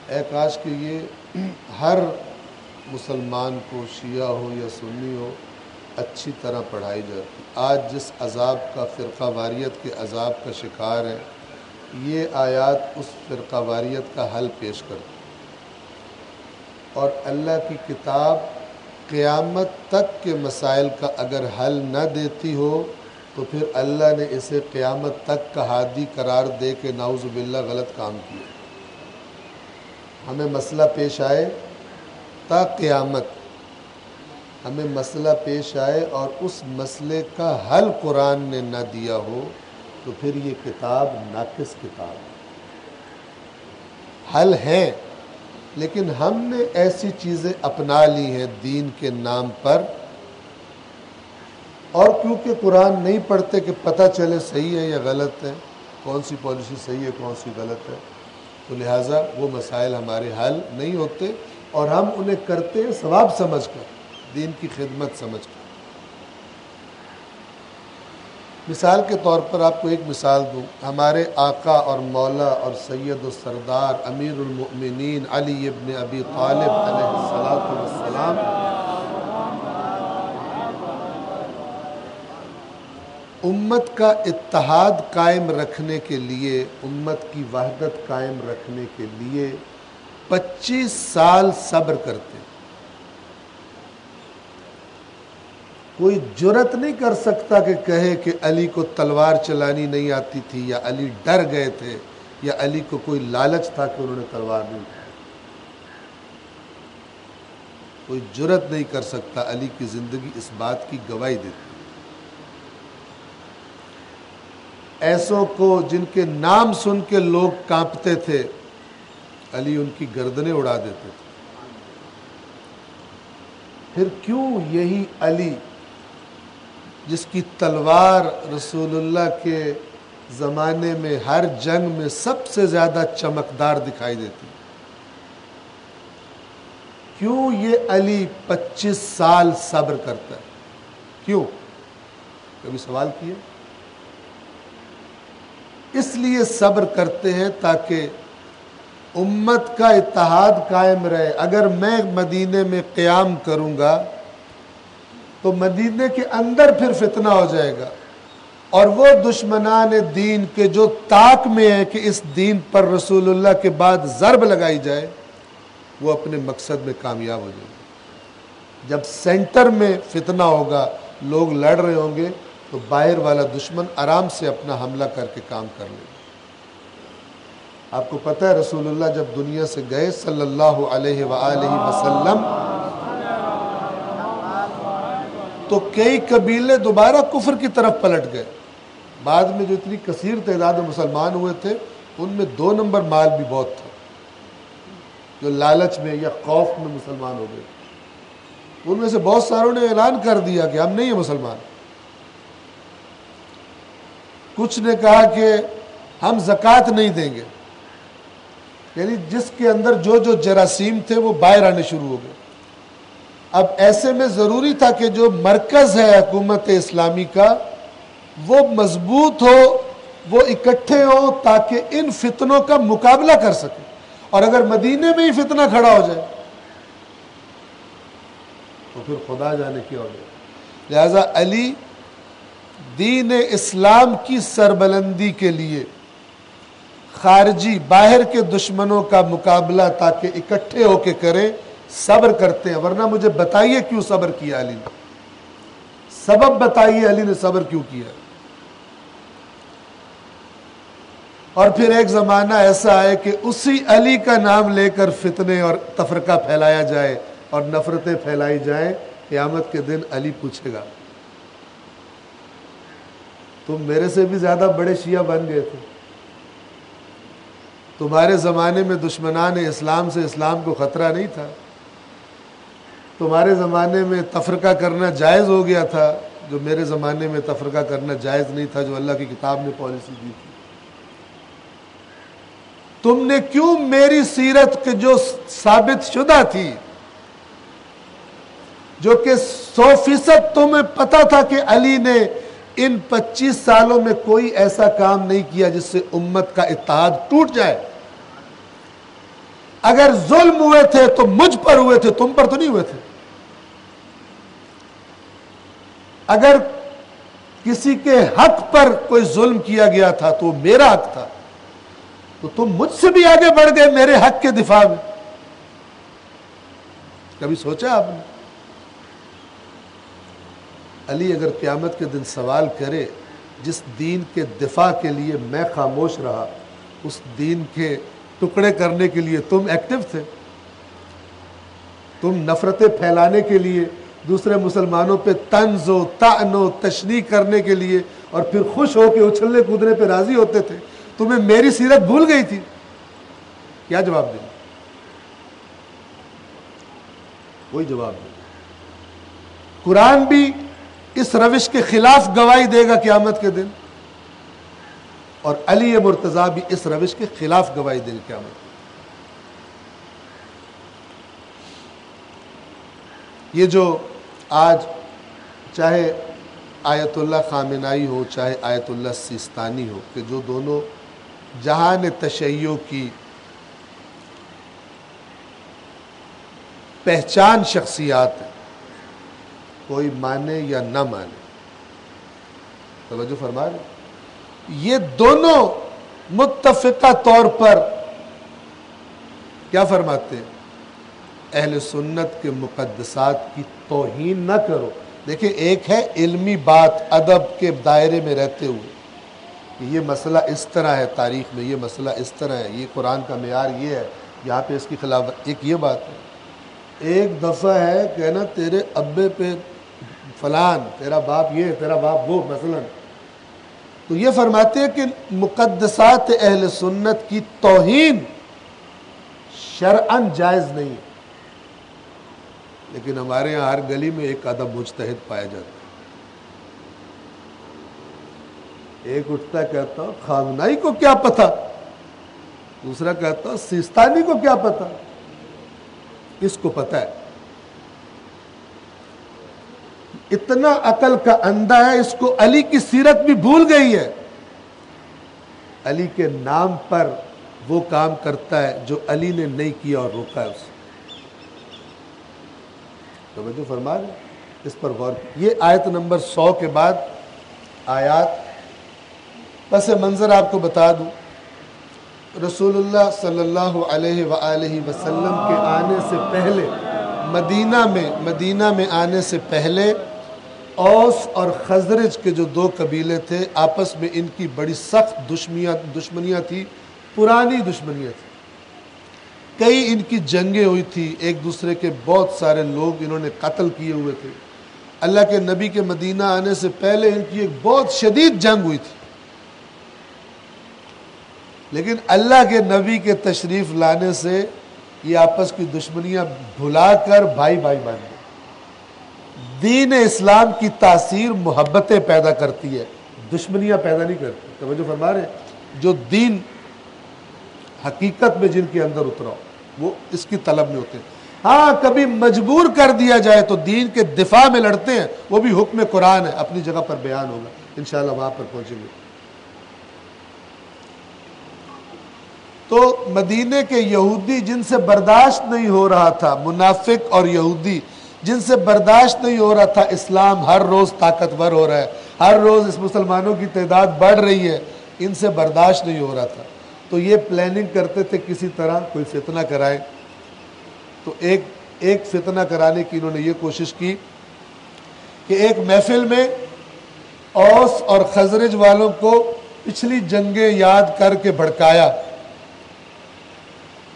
اے کاش کہ یہ ہر مسلمان کو شیعہ ہو یا سنی ہو اچھی طرح پڑھائی جاتی۔ آج جس عذاب کا فرقہ واریت کے عذاب کا شکار ہے، یہ آیات اس فرقہ واریت کا حل پیش کرتی، اور اللہ کی کتاب قیامت تک کے مسائل کا اگر حل نہ دیتی ہو تو پھر اللہ نے اسے قیامت تک کا ہادی قرار دے کے نعوذ باللہ غلط کام کیا۔ ہمیں مسئلہ پیش آئے تا قیامت، ہمیں مسئلہ پیش آئے اور اس مسئلے کا حل قرآن نے نہ دیا ہو تو پھر یہ کتاب ناقص کتاب ہے۔ حل ہے، لیکن ہم نے ایسی چیزیں اپنا لی ہیں دین کے نام پر، اور کیونکہ قرآن نہیں پڑھتے کہ پتہ چلے صحیح ہے یا غلط ہے، کون سی پالیسی صحیح ہے کون سی غلط ہے، تو لہٰذا وہ مسائل ہمارے حل نہیں ہوتے، اور ہم انہیں کرتے ہیں ثواب سمجھ کر، دین کی خدمت سمجھ کر۔ مثال کے طور پر آپ کو ایک مثال دوں، ہمارے آقا اور مولا اور سید و سردار امیر المؤمنین علی ابن ابی طالب علیہ السلام امت کا اتحاد قائم رکھنے کے لیے، امت کی وحدت قائم رکھنے کے لیے 25 سال صبر کرتے۔ کوئی جرت نہیں کر سکتا کہ کہے کہ علی کو تلوار چلانی نہیں آتی تھی، یا علی ڈر گئے تھے، یا علی کو کوئی لالچ تھا کہ انہوں نے تلوار نہیں اٹھائی۔ کوئی جرت نہیں کر سکتا، علی کی زندگی اس بات کی گواہی دیتی۔ ایسوں کو جن کے نام سن کے لوگ کانپتے تھے، علی ان کی گردنیں اڑا دیتے تھے۔ پھر کیوں یہی علی جس کی تلوار رسول اللہ کے زمانے میں ہر جنگ میں سب سے زیادہ چمکدار دکھائی دیتی، کیوں یہ علی 25 سال صبر کرتا ہے؟ کیوں؟ کبھی سوال کیے؟ اس لیے صبر کرتے ہیں تاکہ امت کا اتحاد قائم رہے۔ اگر میں مدینے میں قیام کروں گا تو مدینے کے اندر پھر فتنہ ہو جائے گا، اور وہ دشمنان دین کے جو طاق میں ہیں کہ اس دین پر رسول اللہ کے بعد ضرب لگائی جائے، وہ اپنے مقصد میں کامیاب ہو جائے گا۔ جب سینٹر میں فتنہ ہوگا، لوگ لڑ رہے ہوں گے، تو باہر والا دشمن آرام سے اپنا حملہ کر کے کام کر لے گا۔ آپ کو پتہ ہے رسول اللہ جب دنیا سے گئے صلی اللہ علیہ وآلہ وسلم، تو کئی قبیلے دوبارہ کفر کی طرف پلٹ گئے۔ بعد میں جو اتنی کثیر تعداد میں مسلمان ہوئے تھے، ان میں 2 نمبر مال بھی بہت تھا، جو لالچ میں یا خوف میں مسلمان ہو گئے۔ ان میں سے بہت ساروں نے اعلان کر دیا کہ ہم نہیں ہیں مسلمان۔ کچھ نے کہا کہ ہم زکوٰۃ نہیں دیں گے، یعنی جس کے اندر جو جو جراثیم تھے وہ باہر آنے شروع ہو گئے۔ اب ایسے میں ضروری تھا کہ جو مرکز ہے حکومت اسلامی کا وہ مضبوط ہو، وہ اکٹھے ہو تاکہ ان فتنوں کا مقابلہ کر سکے، اور اگر مدینے میں ہی فتنہ کھڑا ہو جائے تو پھر خدا جانے کیا ہو جائے۔ لہذا علی دین اسلام کی سربلندی کے لیے خارجی باہر کے دشمنوں کا مقابلہ تاکہ اکٹھے ہو کے کریں، صبر کرتے ہیں۔ ورنہ مجھے بتائیے کیوں صبر کیا علی نے، سبب بتائیے علی نے صبر کیوں کیا۔ اور پھر ایک زمانہ ایسا ہے کہ اسی علی کا نام لے کر فتنے اور تفرقہ پھیلایا جائے اور نفرتیں پھیلائی جائیں۔ قیامت کے دن علی پوچھے گا تم میرے سے بھی زیادہ بڑے شیعہ بن گئے تھے، تمہارے زمانے میں دشمنان اسلام سے اسلام کو خطرہ نہیں تھا، تمہارے زمانے میں تفرقہ کرنا جائز ہو گیا تھا، جو میرے زمانے میں تفرقہ کرنا جائز نہیں تھا، جو اللہ کی کتاب نے پالیسی دی تھی۔ تم نے کیوں میری سیرت کے جو ثابت شدہ تھی، جو کہ 100% تمہیں پتا تھا کہ علی نے ان 25 سالوں میں کوئی ایسا کام نہیں کیا جس سے امت کا اتحاد ٹوٹ جائے، اگر ظلم ہوئے تھے تو مجھ پر ہوئے تھے، تم پر تو نہیں ہوئے تھے۔ اگر کسی کے حق پر کوئی ظلم کیا گیا تھا تو وہ میرا حق تھا، تو تم مجھ سے بھی آگے بڑھ گئے میرے حق کے دفاع میں۔ کبھی سوچا آپ نے؟ علی اگر قیامت کے دن سوال کرے، جس دین کے دفاع کے لیے میں خاموش رہا، اس دین کے ٹکڑے کرنے کے لیے تم ایکٹیو تھے، تم نفرتیں پھیلانے کے لیے، دوسرے مسلمانوں پہ طنز و طعن و تشنیع کرنے کے لیے، اور پھر خوش ہو کے اچھلنے کودنے پہ راضی ہوتے تھے، تمہیں میری سیرت بھول گئی تھی، کیا جواب دیں؟ کوئی جواب نہیں۔ قرآن بھی اس روش کے خلاف گواہی دے گا قیامت کے دن، اور علی مرتضیٰ بھی اس روش کے خلاف گواہی دے گا قیامت کے دن۔ یہ جو آج چاہے آیت اللہ خامنائی ہو چاہے آیت اللہ سیستانی ہو، کہ جو دونوں جہان تشیع کی پہچان شخصیات ہیں، کوئی مانے یا نہ مانے، توجہ فرما رہے، یہ دونوں متفقہ طور پر کیا فرماتے ہیں؟ اہل سنت کے مقدسات کی توہین نہ کرو۔ دیکھیں، ایک ہے علمی بات ادب کے دائرے میں رہتے ہوئے کہ یہ مسئلہ اس طرح ہے، تاریخ میں یہ مسئلہ اس طرح ہے، یہ قرآن کا معیار یہ ہے، یہاں پہ اس کی خلاف، ایک یہ بات ہے۔ ایک دفعہ ہے کہنا تیرے ابے پہ فلان، تیرا باپ یہ، تیرا باپ وہ، مثلا تو یہ فرماتے ہیں کہ مقدسات اہل سنت کی توہین شرعاً جائز نہیں، لیکن ہمارے یہاں ہر گلی میں ایک ادب مجتہد پایا جاتا ہے۔ ایک اٹھتا کہتا ہوں خامنائی کو کیا پتہ، دوسرا کہتا ہوں سیستانی کو کیا پتہ، اس کو پتہ ہے، اتنا عقل کا اندھا ہے، اس کو علی کی سیرت بھی بھول گئی ہے۔ علی کے نام پر وہ کام کرتا ہے جو علی نے نہیں کیا اور روکا ہے اسے۔ توجہ فرما رہے، اس پر غور۔ یہ آیت نمبر 100 کے بعد آیات، پس منظر آپ کو بتا دوں، رسول اللہ صلی اللہ علیہ وآلہ وسلم کے آنے سے پہلے مدینہ میں آنے سے پہلے اوس اور خزرج کے جو دو قبیلے تھے، آپس میں ان کی بڑی سخت دشمنیاں تھی، پرانی دشمنیاں تھی، کئی ان کی جنگیں ہوئی تھی، ایک دوسرے کے بہت سارے لوگ انہوں نے قتل کیے ہوئے تھے۔ اللہ کے نبی کے مدینہ آنے سے پہلے ان کی ایک بہت شدید جنگ ہوئی تھی، لیکن اللہ کے نبی کے تشریف لانے سے یہ آپس کی دشمنیاں بھلا کر بھائی بھائی بن گئے۔ دین اسلام کی تاثیر محبتیں پیدا کرتی ہے، دشمنیاں پیدا نہیں کرتی۔ توجہ فرما رہے ہیں، جو دین حقیقت میں جن کے اندر اترا وہ اس کی طلب میں ہوتے ہیں۔ ہاں کبھی مجبور کر دیا جائے تو دین کے دفاع میں لڑتے ہیں، وہ بھی حکم قرآن ہے، اپنی جگہ پر بیان ہوگا، انشاءاللہ وہاں پر پہنچیں گے۔ تو مدینے کے یہودی جن سے برداشت نہیں ہو رہا تھا، منافق اور یہودی جن سے برداشت نہیں ہو رہا تھا، اسلام ہر روز طاقتور ہو رہا ہے، ہر روز اس مسلمانوں کی تعداد بڑھ رہی ہے، ان سے برداشت نہیں ہو رہا تھا، تو یہ پلاننگ کرتے تھے کسی طرح کوئی فتنہ کرائے۔ تو ایک فتنہ کرانے کی انہوں نے یہ کوشش کی کہ ایک محفل میں اوس اور خزرج والوں کو پچھلی جنگیں یاد کر کے بھڑکایا،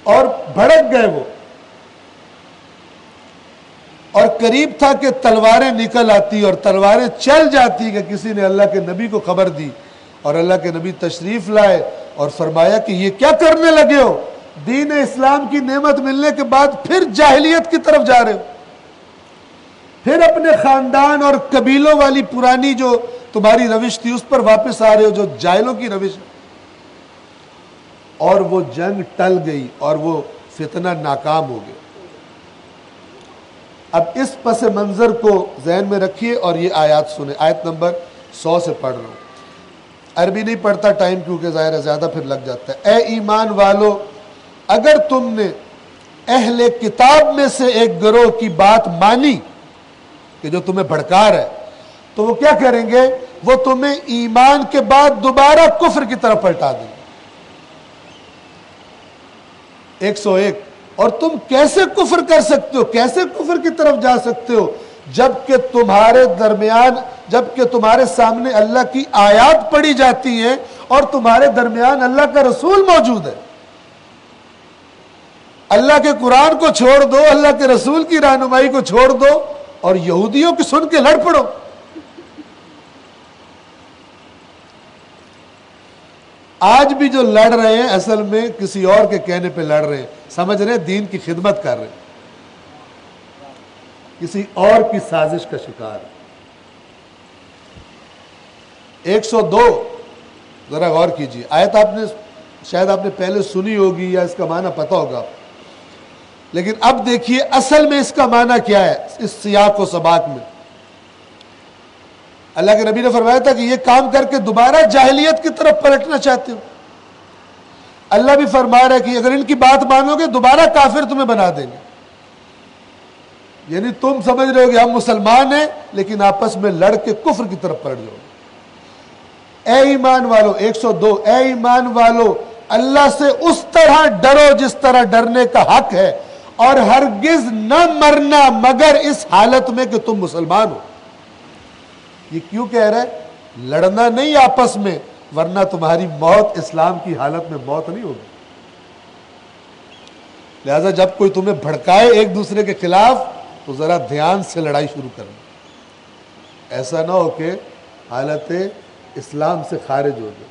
اور بھڑک گئے وہ، اور قریب تھا کہ تلواریں نکل آتی اور تلواریں چل جاتی کہ کسی نے اللہ کے نبی کو خبر دی، اور اللہ کے نبی تشریف لائے اور فرمایا کہ یہ کیا کرنے لگے ہو، دین اسلام کی نعمت ملنے کے بعد پھر جاہلیت کی طرف جا رہے ہو، پھر اپنے خاندان اور قبیلوں والی پرانی جو تمہاری روش تھی اس پر واپس آ رہے ہو، جو جاہلوں کی روش۔ اور وہ جنگ ٹل گئی اور وہ فتنہ ناکام ہو گیا۔ اب اس پس منظر کو ذہن میں رکھیے اور یہ آیات سنیں، آیت نمبر 100 سے پڑھ رہا ہوں، عربی نہیں پڑھتا ٹائم کیونکہ ظاہر ہے زیادہ پھر لگ جاتا ہے۔ اے ایمان والو، اگر تم نے اہل کتاب میں سے ایک گروہ کی بات مانی کہ جو تمہیں بھڑکا رہا ہے، تو وہ کیا کریں گے؟ وہ تمہیں ایمان کے بعد دوبارہ کفر کی طرف پلٹا دیں گے۔ 101۔ اور تم کیسے کفر کر سکتے ہو، کیسے کفر کی طرف جا سکتے ہو جبکہ تمہارے سامنے اللہ کی آیات پڑھی جاتی ہیں اور تمہارے درمیان اللہ کا رسول موجود ہے۔ اللہ کے قرآن کو چھوڑ دو، اللہ کے رسول کی رہنمائی کو چھوڑ دو اور یہودیوں کی سن کے لڑ پڑو۔ آج بھی جو لڑ رہے ہیں اصل میں کسی اور کے کہنے پہ لڑ رہے ہیں، سمجھ رہے ہیں دین کی خدمت کر رہے ہیں، کسی اور کی سازش کا شکار ہے۔ 102 ذرا غور کیجیے، آیت شاید آپ نے پہلے سنی ہوگی یا اس کا معنی پتہ ہوگا، لیکن اب دیکھیے اصل میں اس کا معنی کیا ہے۔ اس سیاق و سباق میں اللہ کے نبی نے فرمایا تھا کہ یہ کام کر کے دوبارہ جاہلیت کی طرف پلٹنا چاہتے ہو۔ اللہ بھی فرما رہا ہے کہ اگر ان کی بات مانو گے دوبارہ کافر تمہیں بنا دیں گے۔ یعنی تم سمجھ رہے ہو کہ ہم مسلمان ہیں لیکن آپس میں لڑ کے کفر کی طرف پلٹ جاؤ گے۔ اے ایمان والو، 102، اے ایمان والو اللہ سے اس طرح ڈرو جس طرح ڈرنے کا حق ہے، اور ہرگز نہ مرنا مگر اس حالت میں کہ تم مسلمان ہو۔ یہ کیوں کہہ رہا ہے؟ لڑنا نہیں آپس میں، ورنہ تمہاری موت اسلام کی حالت میں موت نہیں ہوگی۔ لہذا جب کوئی تمہیں بھڑکائے ایک دوسرے کے خلاف تو ذرا دھیان سے لڑائی شروع کرنا، ایسا نہ ہو کہ حالت اسلام سے خارج ہو جائے۔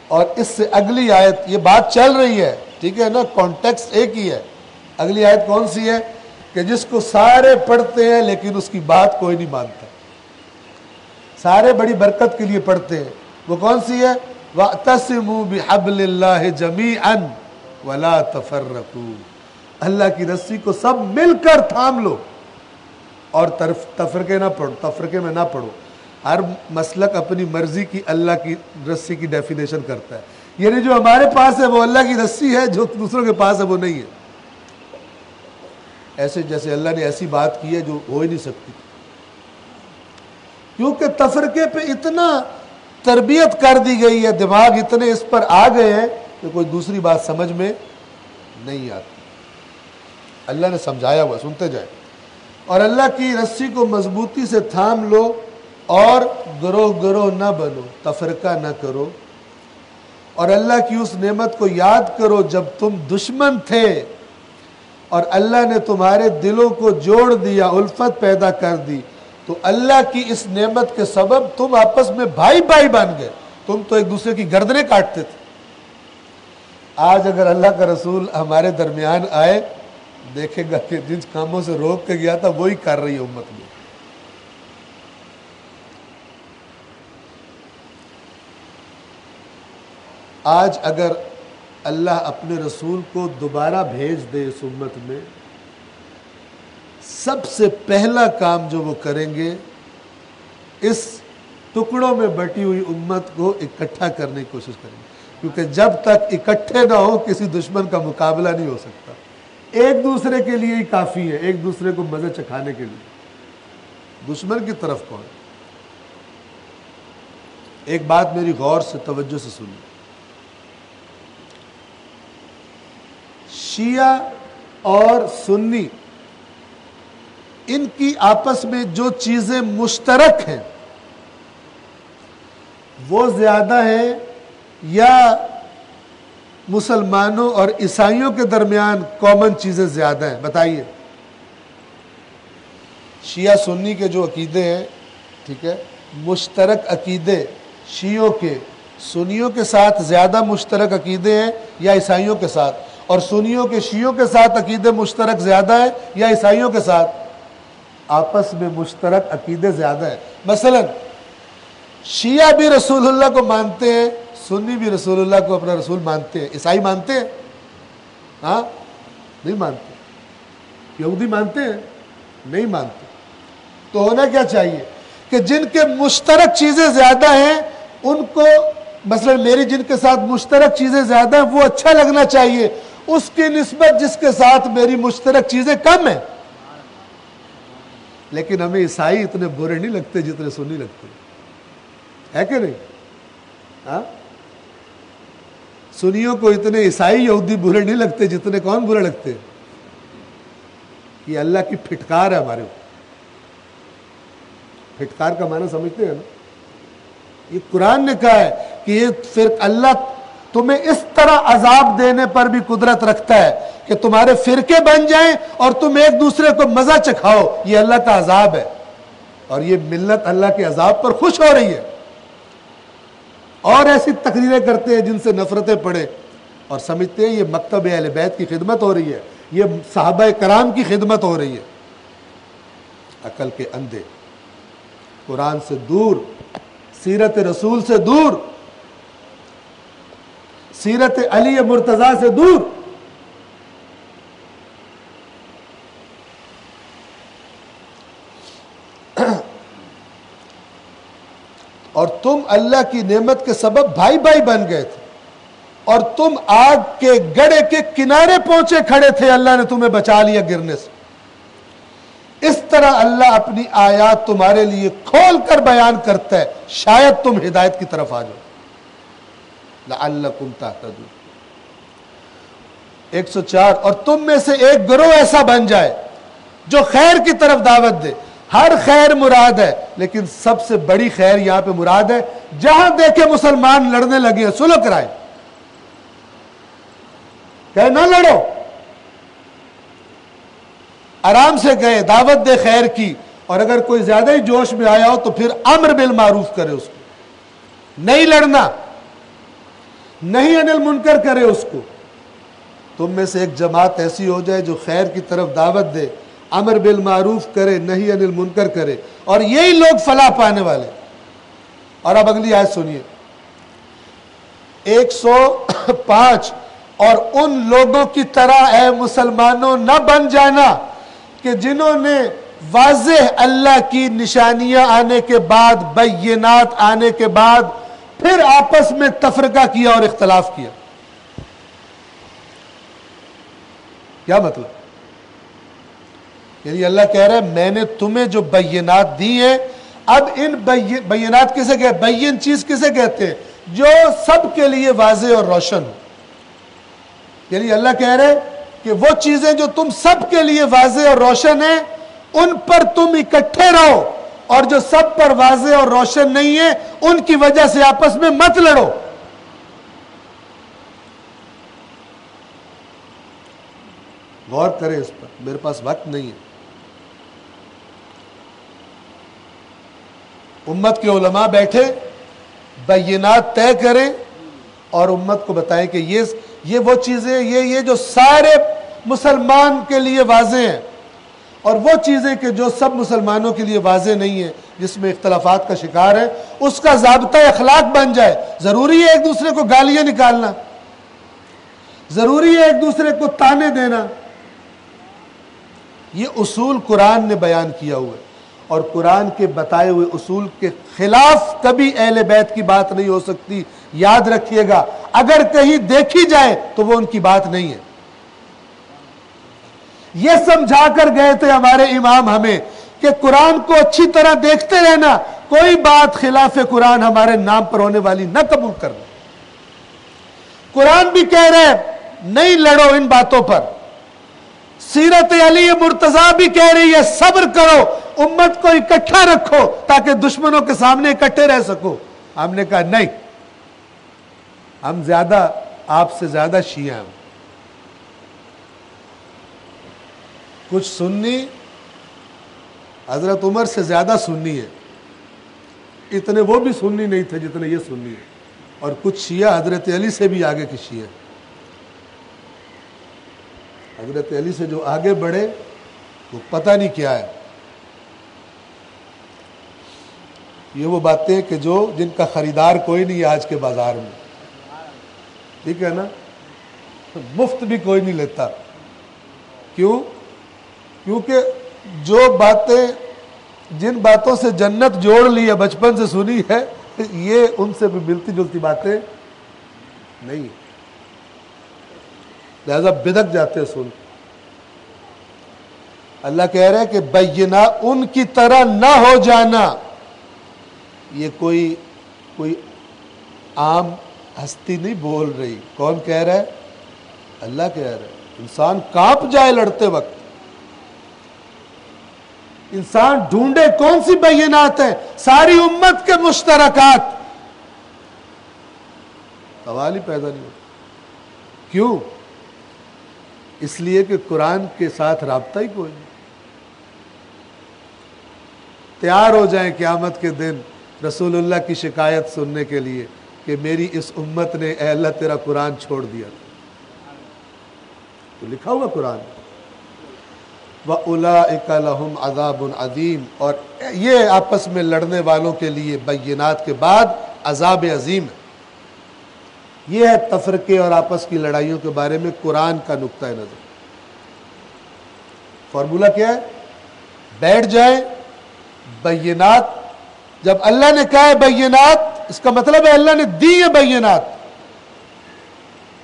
اور اس سے اگلی آیت، یہ بات چل رہی ہے، ٹھیک ہے نا، کانٹیکسٹ ایک ہی ہے۔ اگلی آیت کون سی ہے؟ کہ جس کو سارے پڑھتے ہیں لیکن اس کی بات کوئی نہیں مانتا، سارے بڑی برکت کے لیے پڑھتے ہیں، وہ کون سی ہے؟ وَاعْتَصِمُوا بِحَبْلِ اللَّهِ جَمِيعًا وَلَا تَفَرَّقُوا، اللہ کی رسی کو سب مل کر تھام لو اور تفرقے میں نہ پڑھو۔ ہر مسلک اپنی مرضی کی اللہ کی رسی کی ڈیفینیشن کرتا ہے، یعنی جو ہمارے پاس ہے وہ اللہ کی رسی ہے، جو دوسروں کے پاس ہے وہ نہیں ہے۔ ایسے جیسے اللہ نے ایسی بات کی ہے جو ہو ہی نہیں سکتی، کیونکہ تفرقے پہ اتنا تربیت کر دی گئی ہے، دماغ اتنے اس پر آ گئے ہیں کہ کوئی دوسری بات سمجھ میں نہیں آتی۔ اللہ نے سمجھایا ہوا، سنتے جائیں۔ اور اللہ کی رسی کو مضبوطی سے تھام لو اور گروہ نہ بنو، تفرقہ نہ کرو، اور اللہ کی اس نعمت کو یاد کرو جب تم دشمن تھے اور اللہ نے تمہارے دلوں کو جوڑ دیا، الفت پیدا کر دی، تو اللہ کی اس نعمت کے سبب تم آپس میں بھائی بھائی بن گئے، تم تو ایک دوسرے کی گردنیں کاٹتے تھے۔ آج اگر اللہ کا رسول ہمارے درمیان آئے، دیکھے گا کہ جن کاموں سے روک کے گیا تھا وہی کر رہی ہے امت میں۔ آج اگر اللہ اپنے رسول کو دوبارہ بھیج دے اس امت میں، سب سے پہلا کام جو وہ کریں گے اس ٹکڑوں میں بٹی ہوئی امت کو اکٹھا کرنے کی کوشش کریں گے، کیونکہ جب تک اکٹھے نہ ہو کسی دشمن کا مقابلہ نہیں ہو سکتا۔ ایک دوسرے کے لیے ہی کافی ہے، ایک دوسرے کو مزے چکھانے کے لیے، دشمن کی طرف کون؟ ایک بات میری غور سے توجہ سے سنی، شیعہ اور سنی ان کی آپس میں جو چیزیں مشترک ہیں وہ زیادہ ہیں یا مسلمانوں اور عیسائیوں کے درمیان کامن چیزیں زیادہ ہیں؟ بتائیے۔ شیعہ سنی کے جو عقیدے ہیں، ٹھیک ہے، مشترک عقیدے شیعوں کے سنیوں کے ساتھ زیادہ مشترک عقیدے ہیں یا عیسائیوں کے ساتھ؟ اور سنیوں کے شیعوں کے ساتھ عقیدے مشترک زیادہ ہیں یا عیسائیوں کے ساتھ؟ آپس میں مشترک عقیدے زیادہ ہیں۔ مثلا شیعہ بھی رسول اللہ کو مانتے ہیں، سنی بھی رسول اللہ کو اپنا رسول مانتے ہیں، عیسائی مانتے ہیں؟ ہاں، نہیں مانتے۔ یہودی مانتے ہیں؟ نہیں مانتے۔ تو ہونا کیا چاہیے کہ جن کے مشترک چیزیں زیادہ ہیں ان کو، مثلا میری جن کے ساتھ مشترک چیزیں زیادہ ہیں وہ اچھا لگنا چاہیے، اس کی نسبت جس کے ساتھ میری مشترک چیزیں کم ہیں. لیکن ہمیں عیسائی اتنے برے نہیں لگتے جتنے سنی لگتے ہے کہ نہیں؟ ہاں، سنیوں کو اتنے عیسائی یہودی برے نہیں لگتے جتنے کون برے لگتے؟ یہ اللہ کی پھٹکار ہے ہمارے اوپر. پھٹکار کا معنی سمجھتے ہیں نا؟ یہ قرآن نے کہا ہے کہ یہ پھر اللہ تمہیں اس طرح عذاب دینے پر بھی قدرت رکھتا ہے کہ تمہارے فرقے بن جائیں اور تم ایک دوسرے کو مزہ چکھاؤ. یہ اللہ کا عذاب ہے، اور یہ ملت اللہ کے عذاب پر خوش ہو رہی ہے اور ایسی تقریریں کرتے ہیں جن سے نفرتیں پڑے اور سمجھتے ہیں یہ مکتب اہل بیت کی خدمت ہو رہی ہے، یہ صحابہ کرام کی خدمت ہو رہی ہے. عقل کے اندھے، قرآن سے دور، سیرت رسول سے دور، سیرت علی مرتضیٰ سے دور. اور تم اللہ کی نعمت کے سبب بھائی بھائی بن گئے تھے، اور تم آگ کے گڑھے کے کنارے پہنچے کھڑے تھے، اللہ نے تمہیں بچا لیا گرنے سے. اس طرح اللہ اپنی آیات تمہارے لیے کھول کر بیان کرتا ہے، شاید تم ہدایت کی طرف آ جاؤ. لعلکم تہتدون. 104. اور تم میں سے ایک گروہ ایسا بن جائے جو خیر کی طرف دعوت دے. ہر خیر مراد ہے، لیکن سب سے بڑی خیر یہاں پہ مراد ہے جہاں دیکھے مسلمان لڑنے لگے ہیں صلح کرائیں. کہ نہ لڑو، آرام سے گئے، دعوت دے خیر کی، اور اگر کوئی زیادہ ہی جوش میں آیا ہو تو پھر امر بالمعروف کرے اس کو، نہیں لڑنا، نہیں عن المنکر کرے اس کو. تم میں سے ایک جماعت ایسی ہو جائے جو خیر کی طرف دعوت دے، امر بالمعروف کرے، نہیں عن المنکر کرے، اور یہی لوگ فلاح پانے والے. اور اب اگلی آیت سنیے، 105. اور ان لوگوں کی طرح اے مسلمانوں نہ بن جانا کہ جنہوں نے واضح اللہ کی نشانیاں آنے کے بعد، بینات آنے کے بعد پھر آپس میں تفرقہ کیا اور اختلاف کیا. کیا مطلب؟ یعنی اللہ کہہ رہا ہے میں نے تمہیں جو بینات دی ہیں، اب ان بینات کسے کہتے ہیں؟ بین چیز کسے کہتے ہیں؟ جو سب کے لیے واضح اور روشن ہو. یعنی اللہ کہہ رہے کہ وہ چیزیں جو تم سب کے لیے واضح اور روشن ہیں ان پر تم اکٹھے رہو، اور جو سب پر واضح اور روشن نہیں ہے ان کی وجہ سے آپس میں مت لڑو. غور کریں اس پر، میرے پاس وقت نہیں ہے. امت کے علماء بیٹھے بینات طے کریں اور امت کو بتائیں کہ یہ وہ چیزیں، یہ جو سارے مسلمان کے لیے واضح ہیں، اور وہ چیزیں کہ جو سب مسلمانوں کے لیے واضح نہیں ہیں، جس میں اختلافات کا شکار ہے، اس کا ضابطہ اخلاق بن جائے. ضروری ہے ایک دوسرے کو گالیاں نکالنا، ضروری ہے ایک دوسرے کو تانے دینا. یہ اصول قرآن نے بیان کیا ہوا ہے، اور قرآن کے بتائے ہوئے اصول کے خلاف کبھی اہل بیت کی بات نہیں ہو سکتی. یاد رکھیے گا، اگر کہیں دیکھی جائے تو وہ ان کی بات نہیں ہے. یہ سمجھا کر گئے تھے ہمارے امام ہمیں کہ قرآن کو اچھی طرح دیکھتے رہنا، کوئی بات خلاف قرآن ہمارے نام پر ہونے والی نہ قبول کرنا. قرآن بھی کہہ رہے نہیں لڑو ان باتوں پر، سیرت علی مرتضیٰ بھی کہہ رہی ہے صبر کرو، امت کو اکٹھا رکھو تاکہ دشمنوں کے سامنے اکٹھے رہ سکو. ہم نے کہا نہیں، ہم زیادہ آپ سے زیادہ شیعہ ہیں. کچھ سنی حضرت عمر سے زیادہ سنی ہے، اتنے وہ بھی سنی نہیں تھے جتنے یہ سنی ہے. اور کچھ شیعہ حضرت علی سے بھی آگے کی شیعہ، حضرت علی سے جو آگے بڑھے وہ پتہ نہیں کیا ہے. یہ وہ باتیں کہ جن کا خریدار کوئی نہیں ہے آج کے بازار میں، ٹھیک ہے نا، مفت بھی کوئی نہیں لیتا. کیوں؟ کیونکہ جو باتیں، جن باتوں سے جنت جوڑ لی ہے، بچپن سے سنی ہے، یہ ان سے بھی ملتی جلتی باتیں نہیں. لہذا بدک جاتے ہیں سن. اللہ کہہ رہے ہیں کہ بینہ ان کی طرح نہ ہو جانا. یہ کوئی عام ہستی نہیں بول رہی. کون کہہ رہا ہے؟ اللہ کہہ رہا ہے. انسان کانپ جائے لڑتے وقت. انسان ڈھونڈے کون سی بینات ہیں؟ ساری امت کے مشترکات. سوال ہی پیدا نہیں ہوتا. کیوں؟ اس لیے کہ قرآن کے ساتھ رابطہ ہی کوئی نہیں. تیار ہو جائیں قیامت کے دن رسول اللہ کی شکایت سننے کے لیے کہ میری اس امت نے اے اللہ تیرا قرآن چھوڑ دیا. تو لکھا ہوا قرآن وَأُولَئِكَ لَهُمْ عَذَابٌ عَظِيمٌ. اور یہ آپس میں لڑنے والوں کے لیے بینات کے بعد عذاب عظیم ہے. یہ ہے تفرقے اور آپس کی لڑائیوں کے بارے میں قرآن کا نقطہ نظر. فارمولہ کیا ہے؟ بیٹھ جائیں بینات. جب اللہ نے کہا ہے بینات اس کا مطلب ہے اللہ نے دی ہے بینات.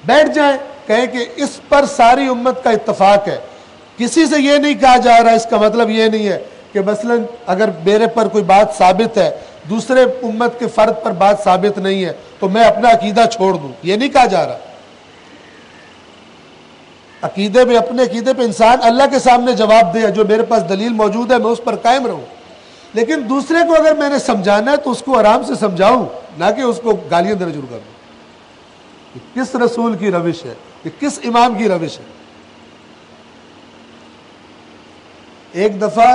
بیٹھ جائیں کہیں کہ اس پر ساری امت کا اتفاق ہے. کسی سے یہ نہیں کہا جا رہا. اس کا مطلب یہ نہیں ہے کہ مثلا اگر میرے پر کوئی بات ثابت ہے دوسرے امت کے فرد پر بات ثابت نہیں ہے تو میں اپنا عقیدہ چھوڑ دوں. یہ نہیں کہا جا رہا. عقیدے میں اپنے عقیدے پہ انسان اللہ کے سامنے جواب دے جو میرے پاس دلیل موجود ہے میں اس پر قائم رہوں. لیکن دوسرے کو اگر میں نے سمجھانا ہے تو اس کو آرام سے سمجھاؤں, نہ کہ اس کو گالیاں دینا شروع کر دوں. یہ کس رسول کی روش ہے؟ یہ کس امام کی روش ہے؟ ایک دفعہ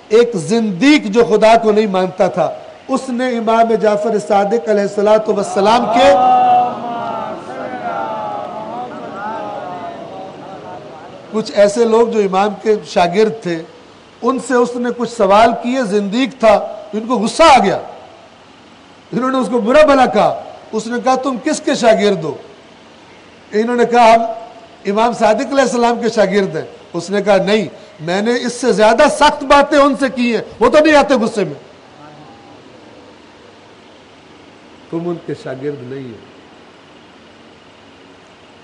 ایک زندیق جو خدا کو نہیں مانتا تھا اس نے امام جعفر صادق علیہ السلام کے کچھ ایسے لوگ جو امام کے شاگرد تھے ان سے اس نے کچھ سوال کیے. زندیق تھا, ان کو غصہ آ گیا. انہوں نے اس کو برا بھلا کہا. اس نے کہا تم کس کے شاگرد ہو؟ انہوں نے کہا ہم امام صادق علیہ السلام کے شاگرد ہیں. اس نے کہا نہیں, میں نے اس سے زیادہ سخت باتیں ان سے کی ہیں, وہ تو نہیں آتے غصے میں. تم ان کے شاگرد نہیں ہو.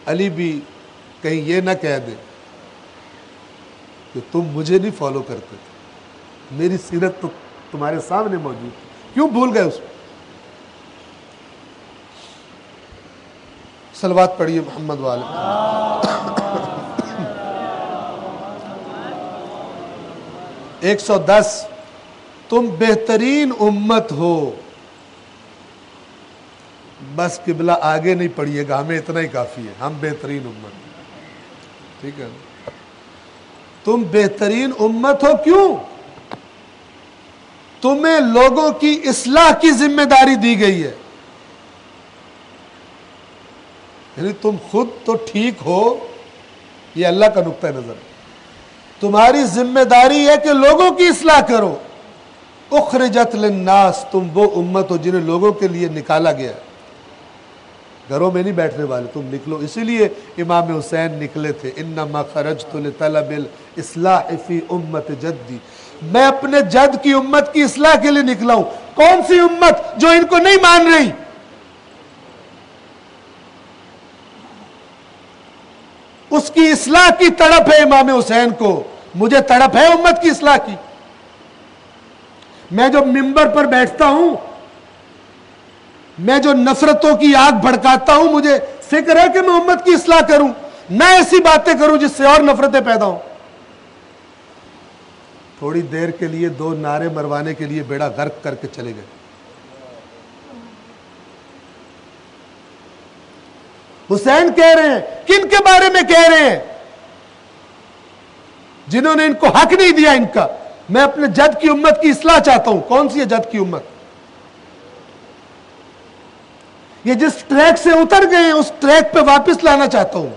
علی بھی کہیں یہ نہ کہہ دے کہ تم مجھے نہیں فالو کرتے تھے, میری سیرت تو تمہارے سامنے موجود ہے, کیوں بھول گئے اس کو؟ صلوات پڑھیے محمد والے. 110 تم بہترین امت ہو. بس قبلہ آگے نہیں پڑھیے گا, ہمیں اتنا ہی کافی ہے, ہم بہترین امت. ٹھیک ہے, تم بہترین امت ہو. کیوں؟ تمہیں لوگوں کی اصلاح کی ذمہ داری دی گئی ہے. یعنی تم خود تو ٹھیک ہو, یہ اللہ کا نقطہ نظر ہے. تمہاری ذمہ داری ہے کہ لوگوں کی اصلاح کرو. اخرجت للناس, تم وہ امت ہو جنہیں لوگوں کے لیے نکالا گیا. گھروں میں نہیں بیٹھنے والے, تم نکلو. اسی لیے امام حسین نکلے تھے. انما خرجت لطلب الاصلاح فی امت جدی, میں اپنے جد کی امت کی اصلاح کے لیے نکلا ہوں. کون سی امت؟ جو ان کو نہیں مان رہی. اس کی اصلاح کی تڑپ ہے امام حسین کو, مجھے تڑپ ہے امت کی اصلاح کی. میں جو منبر پر بیٹھتا ہوں, میں جو نفرتوں کی آگ بھڑکاتا ہوں, مجھے فکر ہے کہ میں امت کی اصلاح کروں, نہ ایسی باتیں کروں جس سے اور نفرتیں پیدا ہوں. تھوڑی دیر کے لیے 2 نعرے مروانے کے لیے بیڑا غرق کر کے چلے گئے. حسین کہہ رہے ہیں, کن کے بارے میں کہہ رہے ہیں؟ جنہوں نے ان کو حق نہیں دیا ان کا. میں اپنے جد کی امت کی اصلاح چاہتا ہوں. کون سی ہے جد کی امت؟ یہ جس ٹریک سے اتر گئے ہیں اس ٹریک پہ واپس لانا چاہتا ہوں.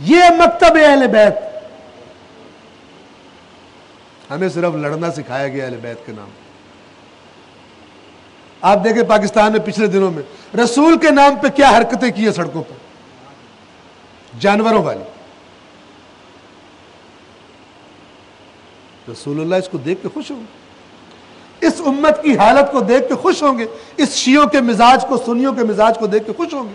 یہ مکتب اہل بیت. ہمیں صرف لڑنا سکھایا گیا اہل بیت کے نام. آپ دیکھیں پاکستان میں پچھلے دنوں میں رسول کے نام پہ کیا حرکتیں کی ہیں سڑکوں پر, جانوروں والی. رسول اللہ اس کو دیکھ کے خوش ہوں گے, اس امت کی حالت کو دیکھ کے خوش ہوں گے, اس شیعوں کے مزاج کو, سنیوں کے مزاج کو دیکھ کے خوش ہوں گے.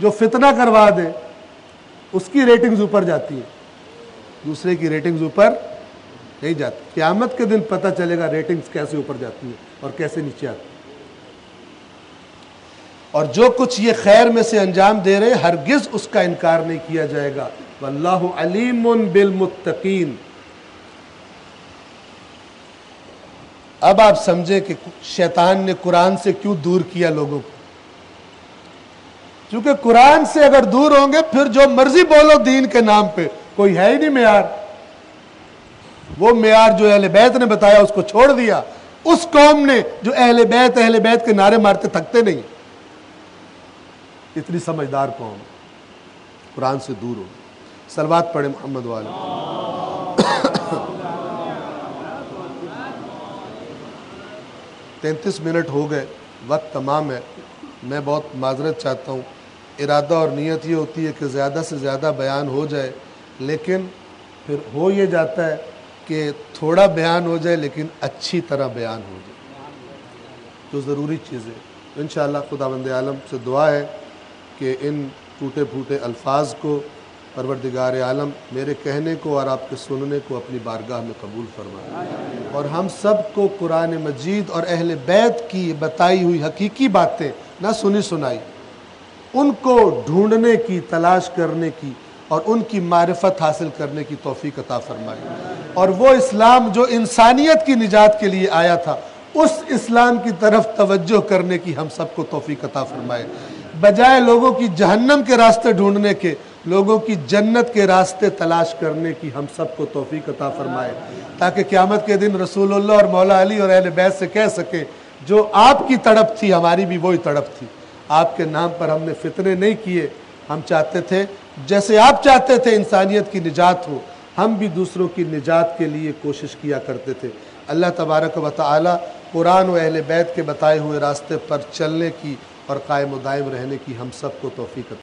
جو فتنہ کروا دے اس کی ریٹنگز اوپر جاتی ہیں، دوسرے کی ریٹنگز اوپر نہیں جاتی۔ قیامت کے دن پتہ چلے گا ریٹنگز کیسے اوپر جاتی ہیں اور کیسے نیچے آتی ہیں۔ اور جو کچھ یہ خیر میں سے انجام دے رہے ہیں ہرگز اس کا انکار نہیں کیا جائے گا۔ واللہ علیم بالمتقین۔ اب آپ سمجھیں کہ شیطان نے قرآن سے کیوں دور کیا لوگوں کو، کیونکہ قرآن سے اگر دور ہوں گے پھر جو مرضی بولو دین کے نام پہ، کوئی ہے ہی نہیں معیار۔ وہ معیار جو اہل بیت نے بتایا اس کو چھوڑ دیا، اس قوم نے جو اہل بیت کے نعرے مارتے تھکتے نہیں، اتنی سمجھدار قوم قرآن سے دور ہو۔ صلوات پڑھیں محمد والے۔ 33 منٹ ہو گئے، وقت تمام ہے۔ میں بہت معذرت چاہتا ہوں، ارادہ اور نیت یہ ہوتی ہے کہ زیادہ سے زیادہ بیان ہو جائے، لیکن پھر ہو یہ جاتا ہے کہ تھوڑا بیان ہو جائے لیکن اچھی طرح بیان ہو جائے، جو ضروری چیزیں۔ انشاءاللہ خداوند عالم سے دعا ہے کہ ان ٹوٹے پھوٹے الفاظ کو پروردگار عالم میرے کہنے کو اور آپ کے سننے کو اپنی بارگاہ میں قبول فرمائے، اور ہم سب کو قرآن مجید اور اہل بیت کی بتائی ہوئی حقیقی باتیں، نہ سنی سنائی، ان کو ڈھونڈنے کی، تلاش کرنے کی اور ان کی معرفت حاصل کرنے کی توفیق عطا فرمائے، اور وہ اسلام جو انسانیت کی نجات کے لیے آیا تھا اس اسلام کی طرف توجہ کرنے کی ہم سب کو توفیق عطا فرمائے، بجائے لوگوں کی جہنم کے راستے ڈھونڈنے کے لوگوں کی جنت کے راستے تلاش کرنے کی ہم سب کو توفیق عطا فرمائے، تاکہ قیامت کے دن رسول اللہ اور مولا علی اور اہل بیت سے کہہ سکیں جو آپ کی تڑپ تھی ہماری بھی وہی تڑپ تھی، آپ کے نام پر ہم نے فتنے نہیں کیے، ہم چاہتے تھے جیسے آپ چاہتے تھے انسانیت کی نجات ہو، ہم بھی دوسروں کی نجات کے لیے کوشش کیا کرتے تھے۔ اللہ تبارک و تعالی قرآن و اہل بیت کے بتائے ہوئے راستے پر چلنے کی اور قائم و دائم رہنے کی ہم سب کو توفیق عطا